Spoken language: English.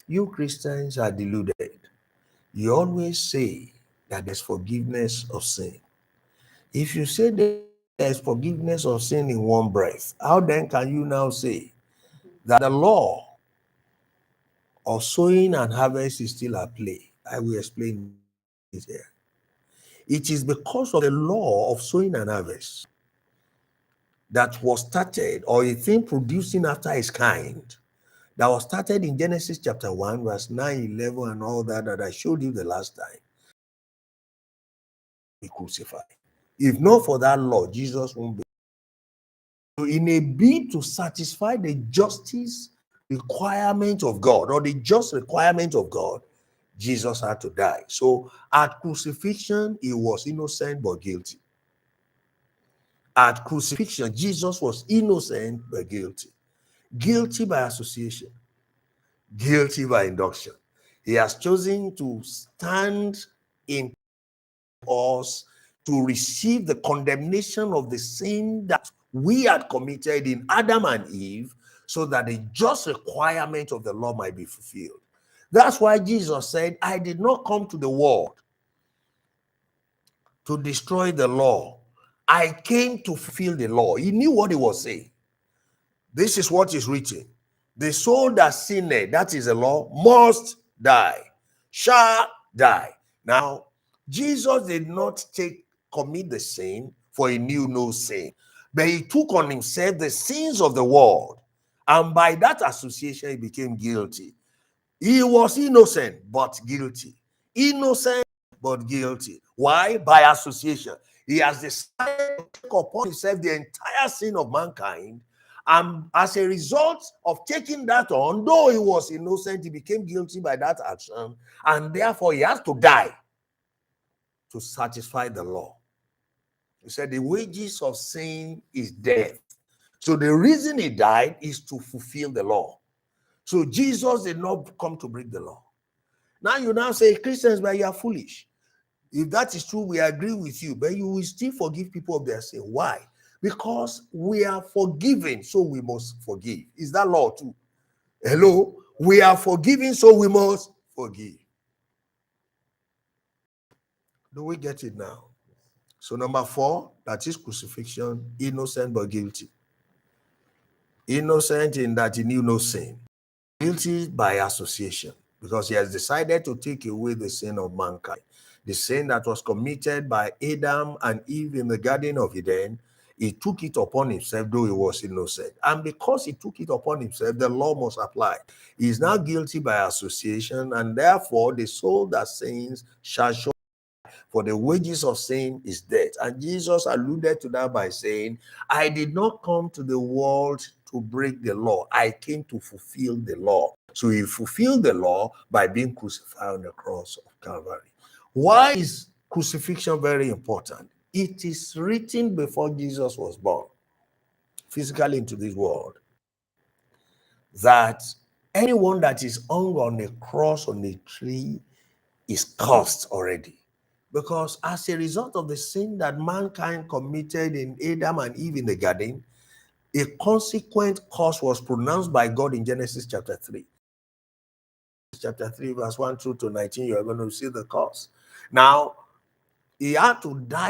You Christians are deluded. You always say that there's forgiveness of sin. If you say there's forgiveness of sin in one breath, how then can you now say that the law of sowing and harvest is still at play? I will explain it here. It is because of the law of sowing and harvest that was started, or a thing producing after its kind, that was started in Genesis chapter 1, verse 9, 11, and all that I showed you the last time, be crucified. If not for that law, Jesus won't be. So in a bid to satisfy the justice requirement of God, or the just requirement of God, Jesus had to die. So at crucifixion, he was innocent but guilty. At crucifixion, Jesus was innocent but guilty. Guilty by association, guilty by induction. He has chosen to stand in us to receive the condemnation of the sin that we had committed in Adam and Eve, so that the just requirement of the law might be fulfilled. That's why Jesus said, I did not come to the world to destroy the law. I came to fulfill the law. He knew what he was saying. This is what is written. The soul that sinned, that is the law, must die, shall die. Now, Jesus did not commit the sin, for he knew no sin, but he took on himself the sins of the world, and by that association he became guilty. He was innocent but guilty. Innocent but guilty. Why? By association. He has decided to take upon himself the entire sin of mankind, and as a result of taking that on, though he was innocent, he became guilty by that action, and therefore he has to die to satisfy the law. He said the wages of sin is death. So the reason he died is to fulfill the law. So Jesus did not come to break the law. Now you now say, Christians, but you are foolish. If that is true, we agree with you, but you will still forgive people of their sin. Why? Because we are forgiven, so we must forgive. Is that law too? Hello? We are forgiven, so we must forgive. Do we get it now? So number 4, that is crucifixion, innocent but guilty. Innocent in that he knew no sin. Guilty by association, because he has decided to take away the sin of mankind. The sin that was committed by Adam and Eve in the Garden of Eden, he took it upon himself, though he was innocent. And because he took it upon himself, the law must apply. He is now guilty by association, and therefore the soul that sins shall surely, for the wages of sin is death. And Jesus alluded to that by saying, I did not come to the world to break the law. I came to fulfill the law. So he fulfilled the law by being crucified on the cross of Calvary. Why is crucifixion very important? It is written before Jesus was born physically into this world that anyone that is hung on a cross on a tree is cursed already. Because as a result of the sin that mankind committed in Adam and Eve in the garden, a consequent curse was pronounced by God in Genesis chapter 3. Chapter 3, verse 1 through to 19, you're going to see the curse. Now, he had to die